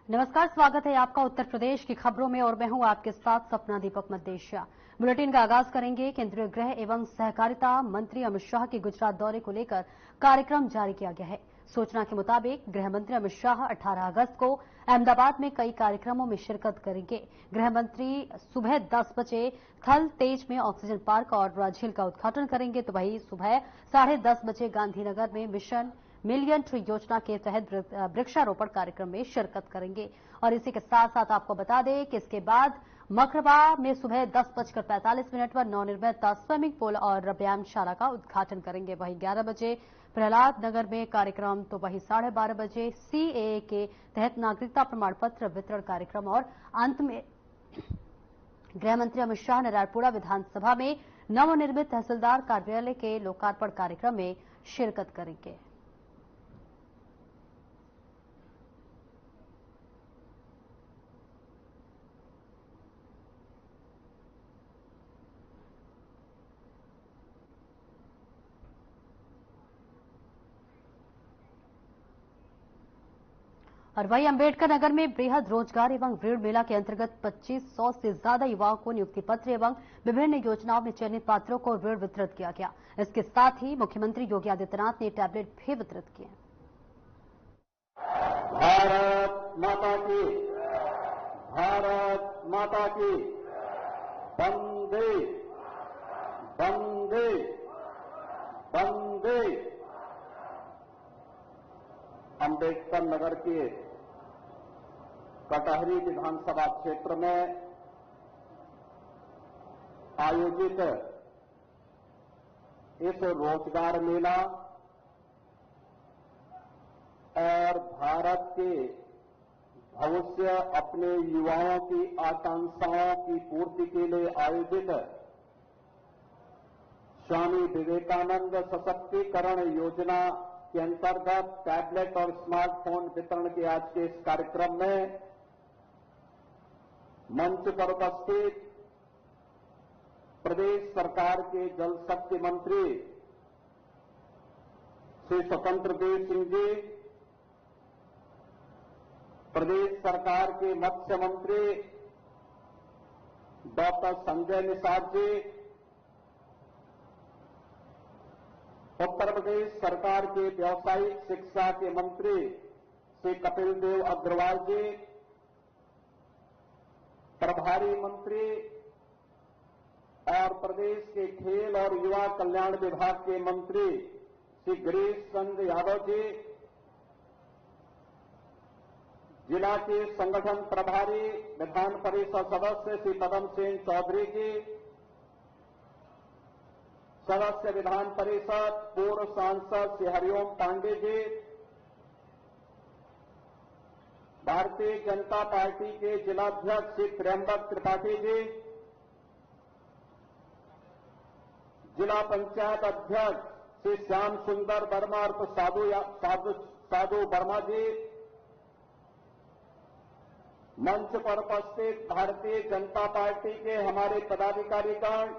नमस्कार, स्वागत है आपका उत्तर प्रदेश की खबरों में और मैं हूं आपके साथ सपना दीपक मद्देशिया। बुलेटिन का आगाज करेंगे। केंद्रीय गृह एवं सहकारिता मंत्री अमित शाह के गुजरात दौरे को लेकर कार्यक्रम जारी किया गया है। सूचना के मुताबिक गृह मंत्री अमित शाह 18 अगस्त को अहमदाबाद में कई कार्यक्रमों में शिरकत करेंगे। गृह मंत्री सुबह 10 बजे थल तेज में ऑक्सीजन पार्क और झील का उद्घाटन करेंगे, तो वहीं सुबह 10:30 बजे गांधीनगर में मिशन मिलियन ट्री योजना के तहत वृक्षारोपण कार्यक्रम में शिरकत करेंगे। और इसी के साथ साथ आपको बता दें कि इसके बाद मखरबा में सुबह 10:45 पर नवनिर्मित स्विमिंग पूल और व्यायामशाला का उद्घाटन करेंगे। वहीं 11 बजे प्रहलाद नगर में कार्यक्रम, तो वहीं 12:30 बजे सीएए के तहत नागरिकता प्रमाण पत्र वितरण कार्यक्रम और अंत में गृह मंत्री अमित शाह नारायणपुरा विधानसभा में नवनिर्मित तहसीलदार कार्यालय के लोकार्पण कार्यक्रम में शिरकत करेंगे। और वहीं अंबेडकर नगर में बृहद रोजगार एवं ऋण मेला के अंतर्गत 2500 से ज्यादा युवाओं को नियुक्ति पत्र एवं विभिन्न योजनाओं में चयनित पात्रों को ऋण वितरित किया गया। इसके साथ ही मुख्यमंत्री योगी आदित्यनाथ ने टैबलेट भी वितरित किए। भारत माता की, भारत माता की, वंदे वंदे वंदे। अंबेडकर नगर के कटहरी विधानसभा क्षेत्र में आयोजित इस रोजगार मेला और भारत के भविष्य अपने युवाओं की आकांक्षाओं की पूर्ति के लिए आयोजित स्वामी विवेकानंद सशक्तिकरण योजना के अंतर्गत टैबलेट और स्मार्टफोन वितरण के आज के इस कार्यक्रम में मंच पर उपस्थित प्रदेश सरकार के जल शक्ति मंत्री श्री स्वतंत्र देव सिंह जी, प्रदेश सरकार के मत्स्य मंत्री डॉक्टर संजय निषाद जी, उत्तर प्रदेश सरकार के व्यावसायिक शिक्षा के मंत्री श्री कपिल देव अग्रवाल जी, प्रभारी मंत्री और प्रदेश के खेल और युवा कल्याण विभाग के मंत्री श्री गिरीश चंद्र यादव जी, जिला के संगठन प्रभारी विधान परिषद सदस्य श्री पदम सिंह चौधरी जी, सदस्य विधान परिषद पूर्व सांसद श्री हरिओम पांडे जी, भारतीय जनता पार्टी के जिलाध्यक्ष श्री त्र्यंबक त्रिपाठी जी, जिला पंचायत अध्यक्ष श्री श्याम सुंदर वर्मा और साधु वर्मा जी, मंच पर उपस्थित भारतीय जनता पार्टी के हमारे पदाधिकारीगण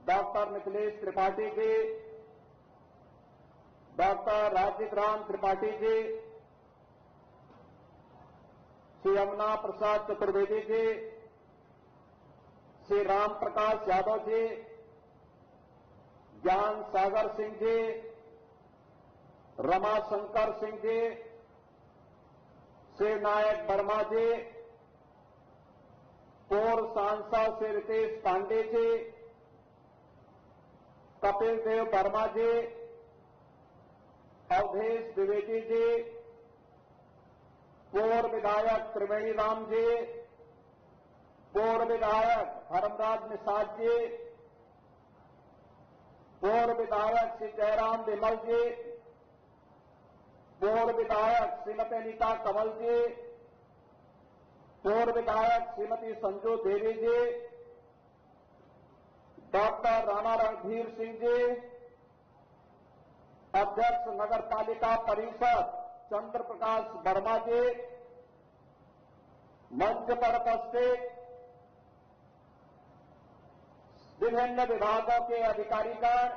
डॉक्टर मिथिलेश त्रिपाठी जी, डॉक्टर राजीव राम त्रिपाठी जी, श्री यमुना प्रसाद चतुर्वेदी जी, श्री राम प्रकाश यादव जी, ज्ञान सागर सिंह जी, रमाशंकर सिंह जी, श्री नायक वर्मा जी, पूर्व सांसद श्री रितेश पांडे जी, कपिल देव वर्मा जी, अवधेश द्विवेदी जी, पूर्व विधायक त्रिवेणी राम जी, पूर्व विधायक धर्मराज निषाद जी, पूर्व विधायक श्री जयराम विमल जी, पूर्व विधायक श्रीमती अनीता कमल जी, पूर्व विधायक श्रीमती संजू देवी जी, डॉक्टर राणा रणधीर सिंह जी, अध्यक्ष नगर पालिका परिषद चंद्र प्रकाश वर्मा जी, मंच पर उपस्थित विभिन्न विभागों के अधिकारीगण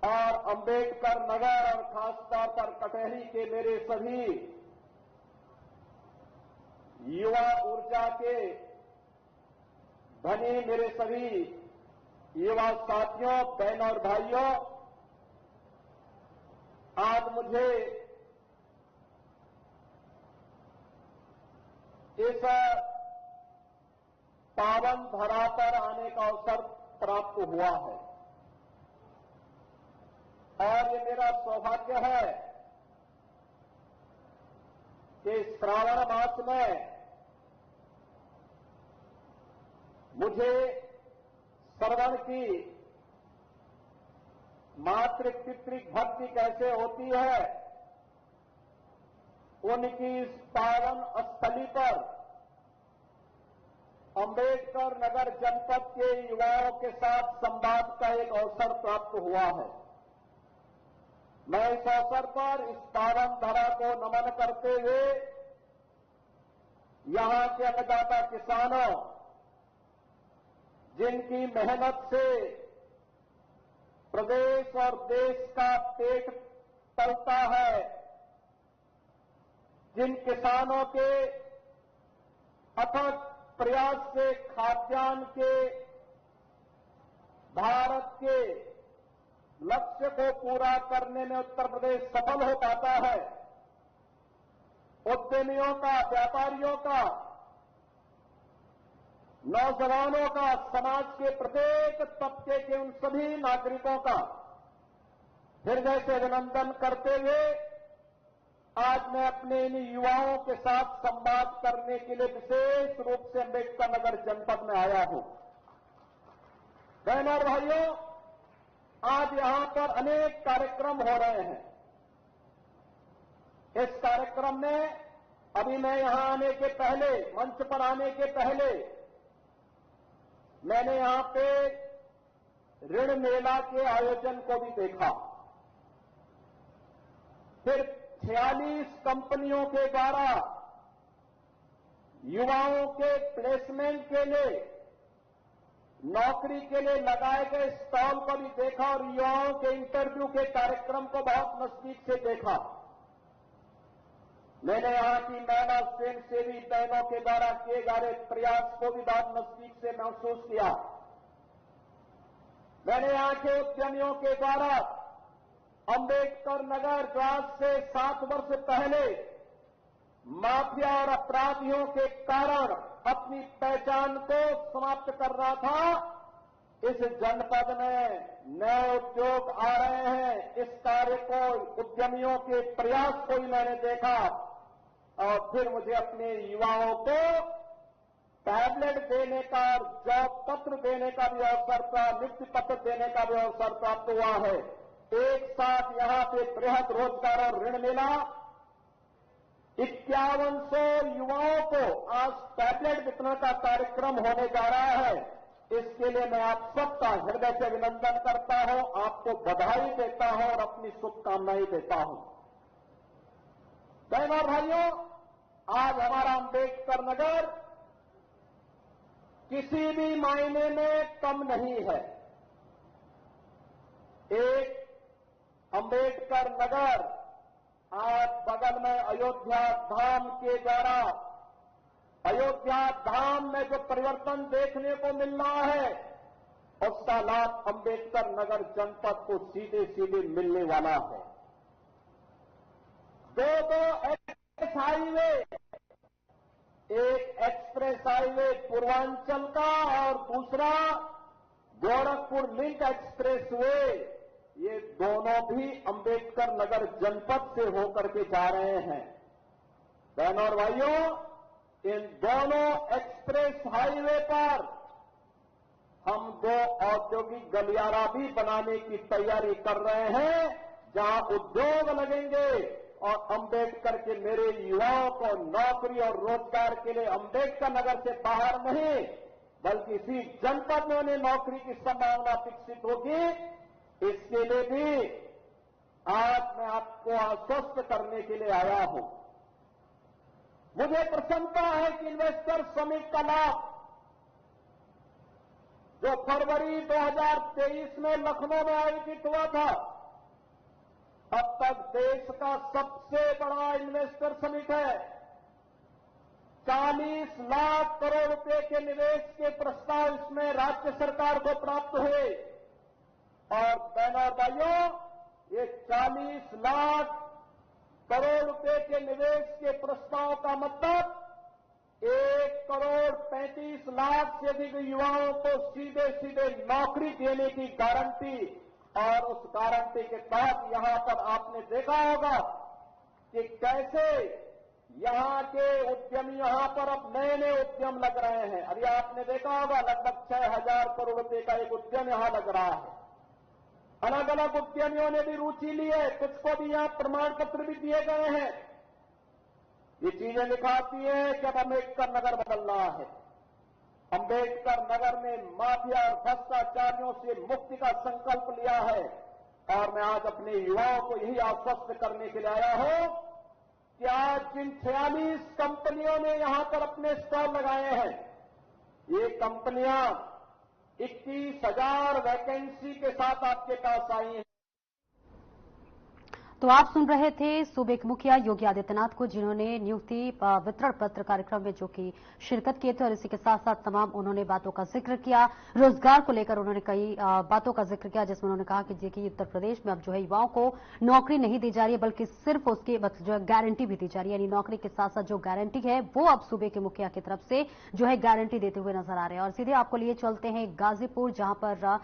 और अंबेडकर नगर और खासतौर पर कटहरी के मेरे सभी युवा ऊर्जा के धनी मेरे सभी युवा साथियों, बहनों और भाइयों, आज मुझे इस पावन धरा पर आने का अवसर प्राप्त हुआ है और ये मेरा सौभाग्य है कि श्रावण मास में मुझे श्रवण की मातृ पितृ भक्ति कैसे होती है, उनकी इस पावन स्थली पर अंबेडकर नगर जनपद के युवाओं के साथ संवाद का एक अवसर प्राप्त हुआ है। मैं इस अवसर पर इस पावन धरा को नमन करते हुए यहां के अन्नदाता किसानों, जिनकी मेहनत से प्रदेश और देश का पेट पलता है, जिन किसानों के अथक प्रयास से खाद्यान्न के भारत के लक्ष्य को पूरा करने में उत्तर प्रदेश सफल हो पाता है, उद्यमियों का, व्यापारियों का, नौजवानों का, समाज के प्रत्येक तबके के उन सभी नागरिकों का हृदय से अभिनंदन करते हुए आज मैं अपने इन युवाओं के साथ संवाद करने के लिए विशेष रूप से अंबेडकर नगर जनपद में आया हूं। बहनों और भाइयों, आज यहां पर अनेक कार्यक्रम हो रहे हैं। इस कार्यक्रम में अभी मैं यहां आने के पहले, मंच पर आने के पहले, मैंने यहां पे ऋण मेला के आयोजन को भी देखा। फिर 46 कंपनियों के द्वारा युवाओं के प्लेसमेंट के लिए, नौकरी के लिए लगाए गए स्टॉल को भी देखा और युवाओं के इंटरव्यू के कार्यक्रम को बहुत नजदीक से देखा। मैंने यहां की महिला स्वयंसेवी बहनों के द्वारा किए जा रहे प्रयास को भी बहुत नजदीक से महसूस किया। मैंने यहां के उद्यमियों के द्वारा अंबेडकर नगर जो आज से 7 वर्ष पहले माफिया और अपराधियों के कारण अपनी पहचान को समाप्त कर रहा था, इस जनपद में नए उद्योग आ रहे हैं। इस कार्य को, उद्यमियों के प्रयास को ही मैंने देखा और फिर मुझे अपने युवाओं को टैबलेट देने का और जॉब पत्र देने का भी अवसर प्राप्त, नियुक्ति पत्र देने का भी अवसर प्राप्त हुआ है। एक साथ यहां पे बृहद रोजगार और ऋण मिला। 5100 युवाओं को आज टैबलेट वितरण का कार्यक्रम होने जा रहा है। इसके लिए मैं आप सबका हृदय से अभिनंदन करता हूं, आपको बधाई देता हूं और अपनी शुभकामनाएं देता हूं। बहनों और भाइयों, आज हमारा अंबेडकर नगर किसी भी मायने में कम नहीं है। एक अंबेडकर नगर आज बगल में अयोध्या धाम के द्वारा, अयोध्या धाम में जो परिवर्तन देखने को मिल रहा है, उसका लाभ अंबेडकर नगर जनपद को सीधे सीधे मिलने वाला है। दो एक्सप्रेस हाईवे, एक एक्सप्रेस हाईवे पूर्वांचल का और दूसरा गोरखपुर लिंक एक्सप्रेस वे, ये दोनों भी अंबेडकर नगर जनपद से होकर के जा रहे हैं। बहनों और भाइयों, इन दोनों एक्सप्रेस हाईवे पर हम 2 औद्योगिक गलियारा भी बनाने की तैयारी कर रहे हैं, जहां उद्योग लगेंगे और अंबेडकर के मेरे युवाओं को नौकरी और रोजगार के लिए अंबेडकर नगर से बाहर नहीं, बल्कि इसी जनपद में उन्हें नौकरी की संभावना विकसित होगी। इसके लिए भी आज मैं आपको आश्वस्त करने के लिए आया हूं। मुझे प्रसन्नता है कि इन्वेस्टर समिट का लाभ जो फरवरी 2023 में लखनऊ में आयोजित हुआ था, अब तक देश का सबसे बड़ा इन्वेस्टर समिट है। 40 लाख करोड़ रुपए के निवेश के प्रस्ताव इसमें राज्य सरकार को प्राप्त हुए। और बहनों और भाइयों, ये 40 लाख करोड़ रुपए के निवेश के प्रस्ताव का मतलब 1,35,00,000 से अधिक युवाओं को सीधे सीधे नौकरी देने की गारंटी। और उस गारंटी के तहत यहां पर आपने देखा होगा कि कैसे यहां के उद्यमी यहां पर अब नए नए उद्यम लग रहे हैं। अभी आपने देखा होगा लगभग 6,000 करोड़ रुपए का एक उद्यम यहां लग रहा है। अलग अलग उद्यमियों ने भी रुचि ली है, कुछ को भी यहां प्रमाण पत्र भी दिए गए हैं। ये चीजें दिखाती हैं कि अब अम्बेडकर नगर बदल रहा है। अम्बेडकर नगर में माफिया और भ्रष्टाचारियों से मुक्ति का संकल्प लिया है। और मैं आज अपने युवाओं को यही आश्वस्त करने के लिए आया हूं कि आज जिन 46 कंपनियों ने यहां पर अपने स्टॉल लगाए हैं, ये कंपनियां 21,000 वैकेंसी के साथ आपके पास आई हैं। तो आप सुन रहे थे सूबे के मुखिया योगी आदित्यनाथ को, जिन्होंने नियुक्ति वितरण पत्र कार्यक्रम में जो कि शिरकत किए थे। और इसी के साथ साथ तमाम उन्होंने बातों का जिक्र किया। रोजगार को लेकर उन्होंने कई बातों का जिक्र किया, जिसमें उन्होंने कहा कि देखिए उत्तर प्रदेश में अब जो है युवाओं को नौकरी नहीं दी जा रही है, बल्कि सिर्फ उसकी जो है गारंटी भी दी जा रही है। यानी नौकरी के साथ साथ जो गारंटी है वो अब सूबे के मुखिया की तरफ से जो है गारंटी देते हुए नजर आ रहे हैं। और सीधे आपको लिए चलते हैं गाजीपुर, जहां पर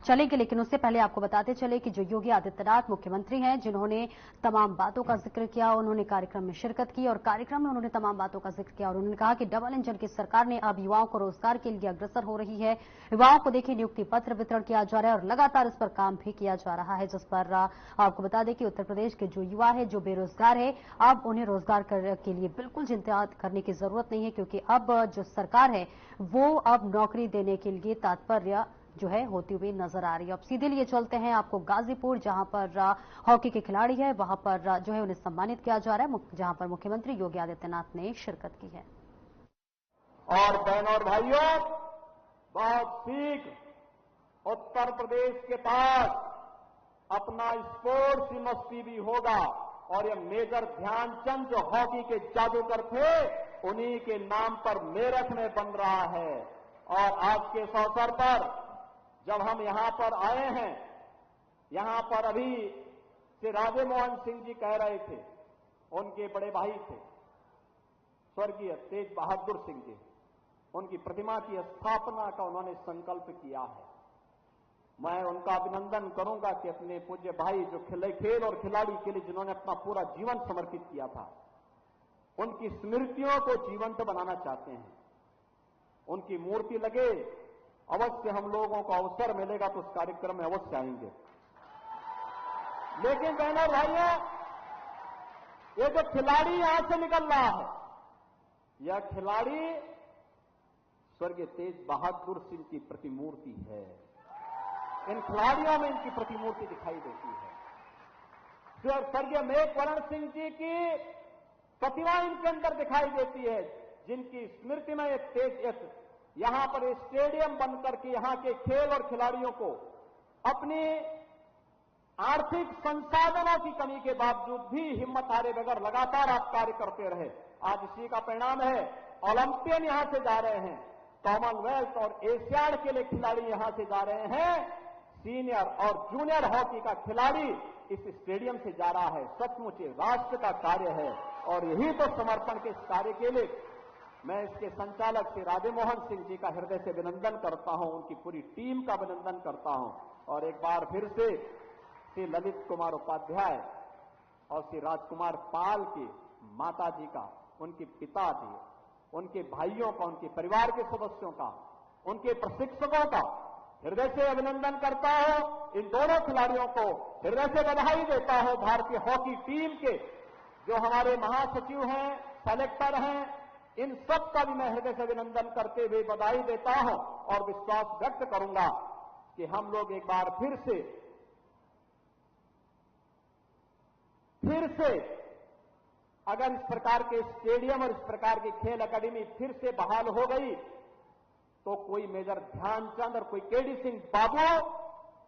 चलेंगे, लेकिन उससे पहले आपको बताते चले कि जो योगी आदित्यनाथ मुख्यमंत्री हैं, जिन्होंने तमाम बातों का जिक्र किया, उन्होंने कार्यक्रम में शिरकत की और कार्यक्रम में उन्होंने तमाम बातों का जिक्र किया। और उन्होंने कहा कि डबल इंजन की सरकार ने अब युवाओं को रोजगार के लिए अग्रसर हो रही है। युवाओं को देखिए नियुक्ति पत्र वितरण किया जा रहा है और लगातार इस पर काम भी किया जा रहा है, जिस पर आपको बता दें कि उत्तर प्रदेश के जो युवा है, जो बेरोजगार है, अब उन्हें रोजगार के लिए बिल्कुल चिंता करने की जरूरत नहीं है, क्योंकि अब जो सरकार है वो अब नौकरी देने के लिए तात्पर्य जो है होती हुई नजर आ रही है। अब सीधे लिए चलते हैं आपको गाजीपुर, जहां पर हॉकी के खिलाड़ी है, वहां पर जो है उन्हें सम्मानित किया जा रहा है, जहां पर मुख्यमंत्री योगी आदित्यनाथ ने शिरकत की है। और बहनों और भाइयों, बहुत शीघ्र उत्तर प्रदेश के पास अपना स्पोर्ट्स यूनिवर्सिटी भी होगा। और ये मेजर ध्यानचंद जो हॉकी के जादूगर थे, उन्हीं के नाम पर मेरठ में बन रहा है। और आज के इस अवसर पर जब हम यहां पर आए हैं, यहां पर अभी श्री राधे मोहन सिंह जी कह रहे थे, उनके बड़े भाई थे स्वर्गीय तेज बहादुर सिंह जी, उनकी प्रतिमा की स्थापना का उन्होंने संकल्प किया है। मैं उनका अभिनंदन करूंगा कि अपने पूज्य भाई जो खेल और खिलाड़ी के लिए जिन्होंने अपना पूरा जीवन समर्पित किया था, उनकी स्मृतियों को जीवंत बनाना चाहते हैं। उनकी मूर्ति लगे, अवश्य हम लोगों को अवसर मिलेगा तो उस कार्यक्रम में अवश्य आएंगे। लेकिन बहनों भाइयों, ये जो खिलाड़ी यहां से निकल रहा है, यह खिलाड़ी स्वर्गीय तेज बहादुर सिंह की प्रतिमूर्ति है। इन खिलाड़ियों में इनकी प्रतिमूर्ति दिखाई देती है। स्वर्गीय मेघवर्ण सिंह जी की प्रतिमा इनके अंदर दिखाई देती है, जिनकी स्मृति में एक तेज यहां पर स्टेडियम बनकर के यहां के खेल और खिलाड़ियों को अपनी आर्थिक संसाधनों की कमी के बावजूद भी हिम्मत हारे बगैर लगातार आप कार्य करते रहे। आज इसी का परिणाम है, ओलंपियन यहां से जा रहे हैं, कॉमनवेल्थ और एशियाड के लिए खिलाड़ी यहां से जा रहे हैं, सीनियर और जूनियर हॉकी का खिलाड़ी इस स्टेडियम से जा रहा है। सचमुच राष्ट्र का कार्य है और यही तो समर्पण के इस कार्य के लिए मैं इसके संचालक श्री राधे मोहन सिंह जी का हृदय से अभिनंदन करता हूं, उनकी पूरी टीम का अभिनंदन करता हूं। और एक बार फिर से श्री ललित कुमार उपाध्याय और श्री राजकुमार पाल की माता जी का, उनके पिता जी, उनके भाइयों का, उनके परिवार के सदस्यों का, उनके प्रशिक्षकों का हृदय से अभिनंदन करता हूं। इन दोनों खिलाड़ियों को हृदय से बधाई देता हूं। भारतीय हॉकी टीम के जो हमारे महासचिव हैं, सेलेक्टर हैं, इन सब का भी मैं हृदय से अभिनंदन करते हुए बधाई देता हूं और विश्वास व्यक्त करूंगा कि हम लोग एक बार फिर से अगर इस प्रकार के स्टेडियम और इस प्रकार की खेल अकादमी फिर से बहाल हो गई तो कोई मेजर ध्यानचंद और कोई केडी सिंह बाबू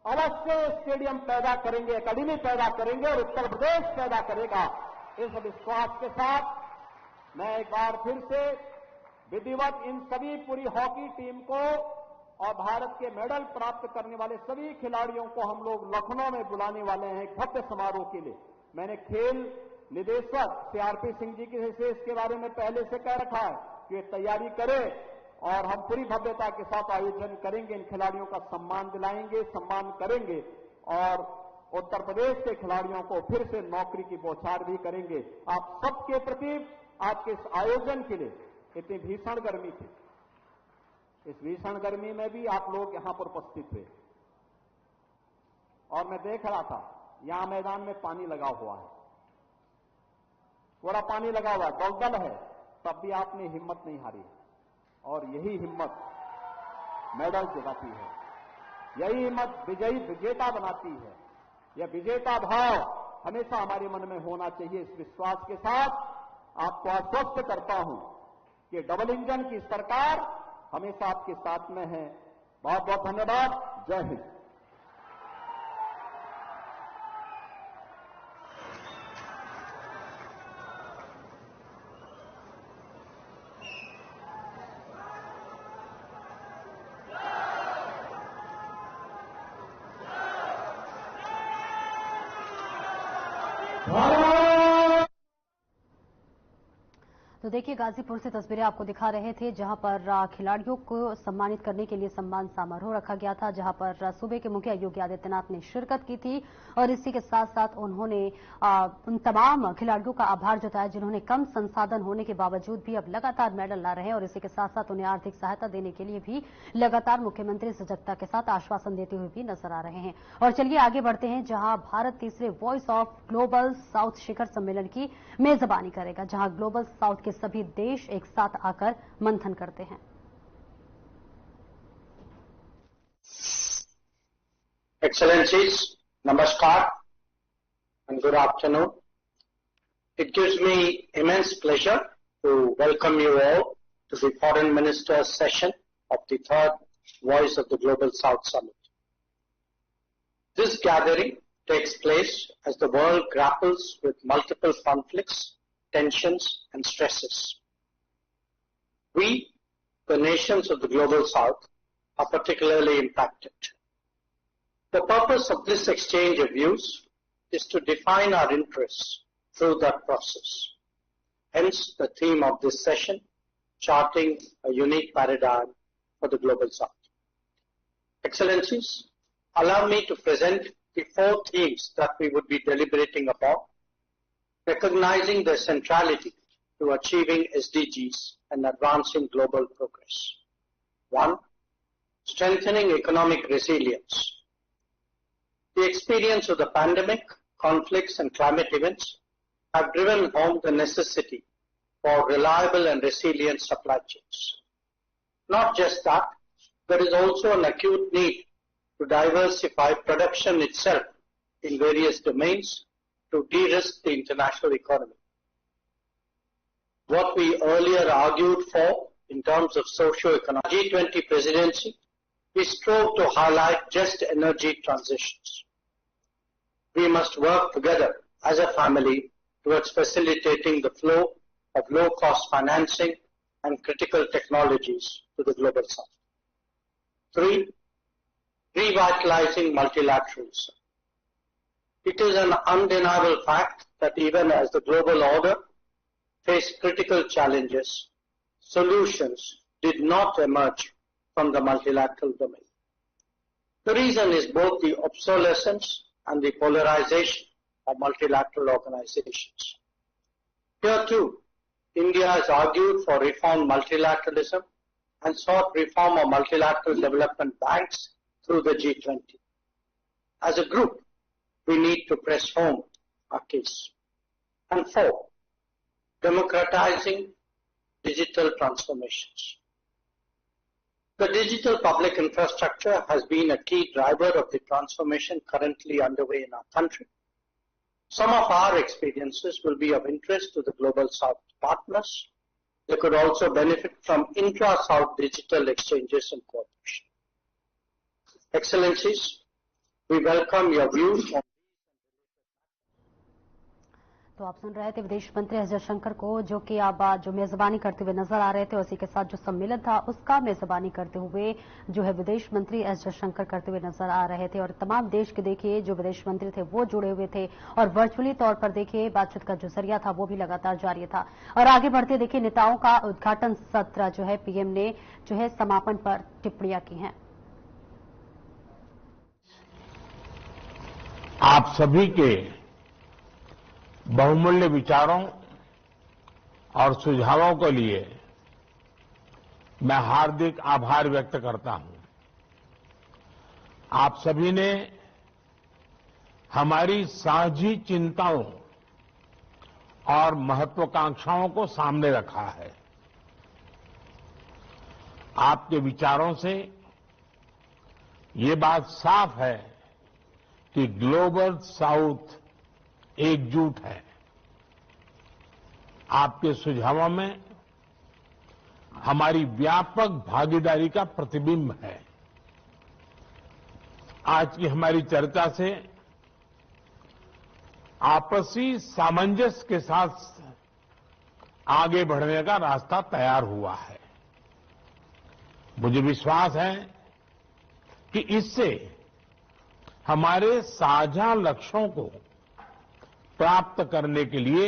अवश्य स्टेडियम पैदा करेंगे, अकादमी पैदा करेंगे और उत्तर प्रदेश पैदा करेगा। इस विश्वास के साथ मैं एक बार फिर से विधिवत इन सभी पूरी हॉकी टीम को और भारत के मेडल प्राप्त करने वाले सभी खिलाड़ियों को हम लोग लखनऊ में बुलाने वाले हैं एक भव्य समारोह के लिए। मैंने खेल निदेशक सीआरपी सिंह जी से इसके बारे में पहले से कह रखा है कि वे तैयारी करें और हम पूरी भव्यता के साथ आयोजन करेंगे। इन खिलाड़ियों का सम्मान दिलाएंगे, सम्मान करेंगे और उत्तर प्रदेश के खिलाड़ियों को फिर से नौकरी की बौछार भी करेंगे। आप सबके प्रति आज के इस आयोजन के लिए इतनी भीषण गर्मी थी, इस भीषण गर्मी में भी आप लोग यहां पर उपस्थित थे और मैं देख रहा था यहां मैदान में पानी लगा हुआ है, पूरा पानी लगा हुआ है, दलदल है, तब भी आपने हिम्मत नहीं हारी और यही हिम्मत मेडल जिताती है, यही हिम्मत विजेता बनाती है। यह विजेता भाव हमेशा हमारे मन में होना चाहिए। इस विश्वास के साथ आपको आश्वस्त करता हूं कि डबल इंजन की सरकार हमेशा आपके साथ में है। बहुत बहुत धन्यवाद। जय हिंद। तो देखिए, गाजीपुर से तस्वीरें आपको दिखा रहे थे जहां पर खिलाड़ियों को सम्मानित करने के लिए सम्मान समारोह रखा गया था, जहां पर सूबे के मुखिया योगी आदित्यनाथ ने शिरकत की थी और इसी के साथ साथ उन्होंने उन तमाम खिलाड़ियों का आभार जताया जिन्होंने कम संसाधन होने के बावजूद भी अब लगातार मेडल ला रहे हैं और इसी के साथ साथ उन्हें आर्थिक सहायता देने के लिए भी लगातार मुख्यमंत्री सजगता के साथ आश्वासन देते हुए भी नजर आ रहे हैं। और चलिए आगे बढ़ते हैं, जहां भारत तीसरे वॉइस ऑफ ग्लोबल साउथ शिखर सम्मेलन की मेजबानी करेगा, जहां ग्लोबल साउथ के सभी देश एक साथ आकर मंथन करते हैं। Excellencies, Namaskar and good afternoon. It gives me immense pleasure to welcome you all to the Foreign Ministers session of the third Voice of the Global South Summit. This gathering takes place as the world grapples with multiple conflicts, tensions and stresses. We, the nations of the Global South, are particularly impacted. The purpose of this exchange of views is to define our interests through that process. Hence the theme of this session, charting a unique paradigm for the Global South. Excellencies, allow me to present the 4 themes that we would be deliberating upon, recognizing their centrality to achieving SDGs and advancing global progress. 1. Strengthening economic resilience. The experience of the pandemic, conflicts and climate events have driven home the necessity for reliable and resilient supply chains. Not just that, there is also an acute need to diversify production itself in various domains to de-risk the international economy. What we earlier argued for in terms of socio-economic G20 presidency, we strove to highlight just energy transitions. We must work together as a family towards facilitating the flow of low-cost financing and critical technologies to the Global South. 3. Revitalizing multilateralism. It is an undeniable fact that even as the global order faced critical challenges, solutions did not emerge from the multilateral domain. The reason is both the obsolescence and the polarization of multilateral organizations. Here too, India has argued for reformed multilateralism and sought reform of multilateral development banks through the G20. As a group, we need to press home our case. And 4, democratizing digital transformations. The digital public infrastructure has been a key driver of the transformation currently underway in our country. Some of our experiences will be of interest to the Global South partners. They could also benefit from intra-South digital exchanges and cooperation. Excellencies, we welcome your views on तो आप सुन रहे थे विदेश मंत्री S Jaishankar को, जो कि अब जो मेजबानी करते हुए नजर आ रहे थे। उसी के साथ जो सम्मेलन था उसका मेजबानी करते हुए जो है विदेश मंत्री एस जयशंकर करते हुए नजर आ रहे थे। और तमाम देश के देखिए जो विदेश मंत्री थे वो जुड़े हुए थे और वर्चुअली तौर पर देखिए बातचीत का जो जरिया था वो भी लगातार जारी था। और आगे बढ़ते देखिए नेताओं का उद्घाटन सत्र जो है पीएम ने जो है समापन पर टिप्पणियां की हैं। आप सभी के बहुमूल्य विचारों और सुझावों के लिए मैं हार्दिक आभार व्यक्त करता हूं। आप सभी ने हमारी साझी चिंताओं और महत्वाकांक्षाओं को सामने रखा है। आपके विचारों से ये बात साफ है कि ग्लोबल साउथ एकजुट है। आपके सुझावों में हमारी व्यापक भागीदारी का प्रतिबिंब है। आज की हमारी चर्चा से आपसी सामंजस्य के साथ आगे बढ़ने का रास्ता तैयार हुआ है। मुझे विश्वास है कि इससे हमारे साझा लक्ष्यों को प्राप्त करने के लिए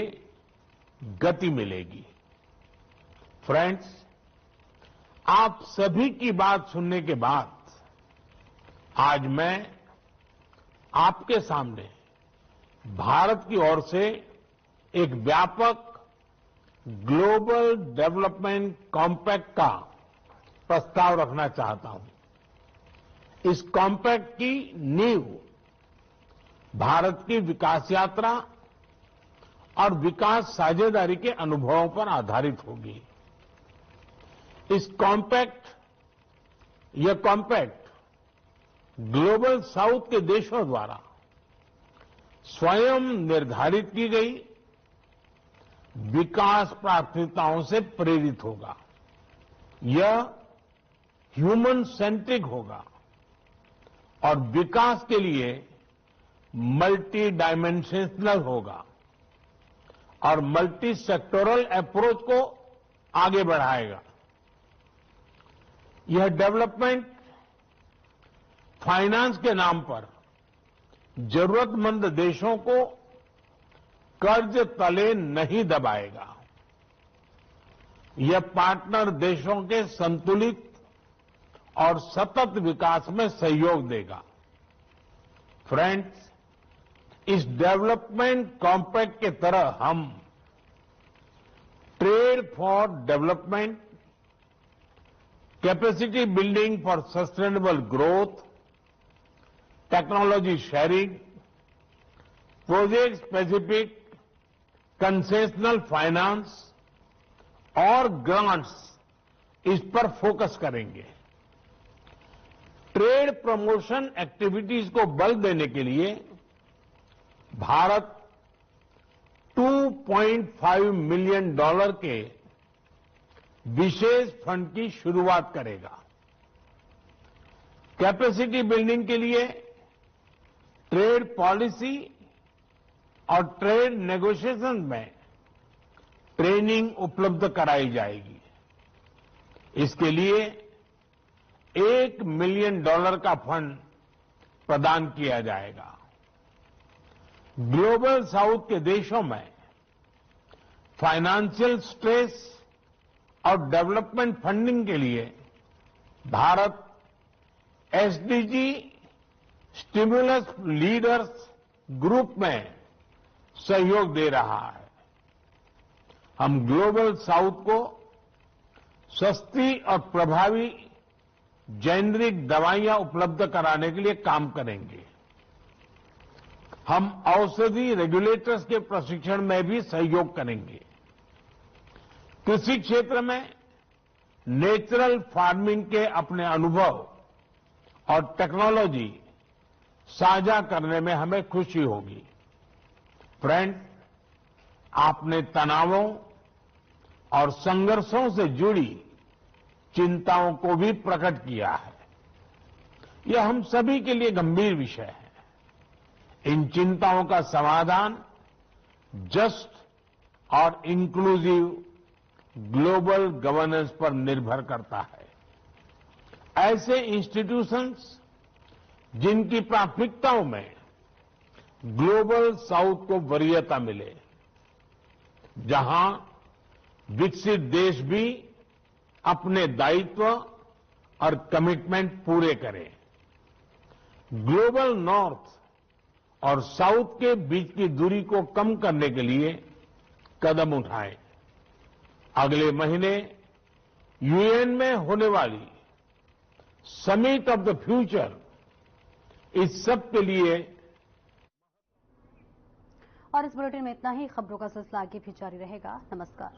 गति मिलेगी। फ्रेंड्स, आप सभी की बात सुनने के बाद आज मैं आपके सामने भारत की ओर से एक व्यापक ग्लोबल डेवलपमेंट कॉम्पैक्ट का प्रस्ताव रखना चाहता हूं। इस कॉम्पैक्ट की नींव भारत की विकास यात्रा और विकास साझेदारी के अनुभवों पर आधारित होगी। यह कॉम्पैक्ट ग्लोबल साउथ के देशों द्वारा स्वयं निर्धारित की गई विकास प्राथमिकताओं से प्रेरित होगा। यह ह्यूमन सेंट्रिक होगा और विकास के लिए मल्टी डायमेंशनल होगा और मल्टी सेक्टोरल अप्रोच को आगे बढ़ाएगा। यह डेवलपमेंट फाइनेंस के नाम पर जरूरतमंद देशों को कर्ज तले नहीं दबाएगा। यह पार्टनर देशों के संतुलित और सतत विकास में सहयोग देगा। फ्रेंड्स, इस डेवलपमेंट कॉम्पैक्ट के तरह हम trade for development, capacity building for sustainable growth, technology sharing, project specific concessional finance और ग्रांट्स इस पर फोकस करेंगे। ट्रेड प्रमोशन एक्टिविटीज को बल देने के लिए भारत $2.5 मिलियन के विशेष फंड की शुरुआत करेगा। कैपेसिटी बिल्डिंग के लिए ट्रेड पॉलिसी और ट्रेड नेगोशिएशन में ट्रेनिंग उपलब्ध कराई जाएगी। इसके लिए $1 मिलियन का फंड प्रदान किया जाएगा। ग्लोबल साउथ के देशों में फाइनेंशियल स्ट्रेस और डेवलपमेंट फंडिंग के लिए Bharat SDG stimulus leaders group में सहयोग दे रहा है। हम ग्लोबल साउथ को सस्ती और प्रभावी जेनरिक दवाइयां उपलब्ध कराने के लिए काम करेंगे। हम औषधि रेगुलेटर्स के प्रशिक्षण में भी सहयोग करेंगे। कृषि क्षेत्र में नेचुरल फार्मिंग के अपने अनुभव और टेक्नोलॉजी साझा करने में हमें खुशी होगी। फ्रेंड, आपने तनावों और संघर्षों से जुड़ी चिंताओं को भी प्रकट किया है। यह हम सभी के लिए गंभीर विषय है। इन चिंताओं का समाधान जस्ट और इंक्लूसिव ग्लोबल गवर्नेंस पर निर्भर करता है। ऐसे इंस्टीट्यूशंस जिनकी प्राथमिकताओं में ग्लोबल साउथ को वरीयता मिले, जहां विकसित देश भी अपने दायित्व और कमिटमेंट पूरे करें, ग्लोबल नॉर्थ और साउथ के बीच की दूरी को कम करने के लिए कदम उठाएं। अगले महीने यूएन में होने वाली समिट ऑफ द फ्यूचर इस सब के लिए। और इस बुलेटिन में इतना ही। खबरों का सिलसिला आगे भी जारी रहेगा। नमस्कार।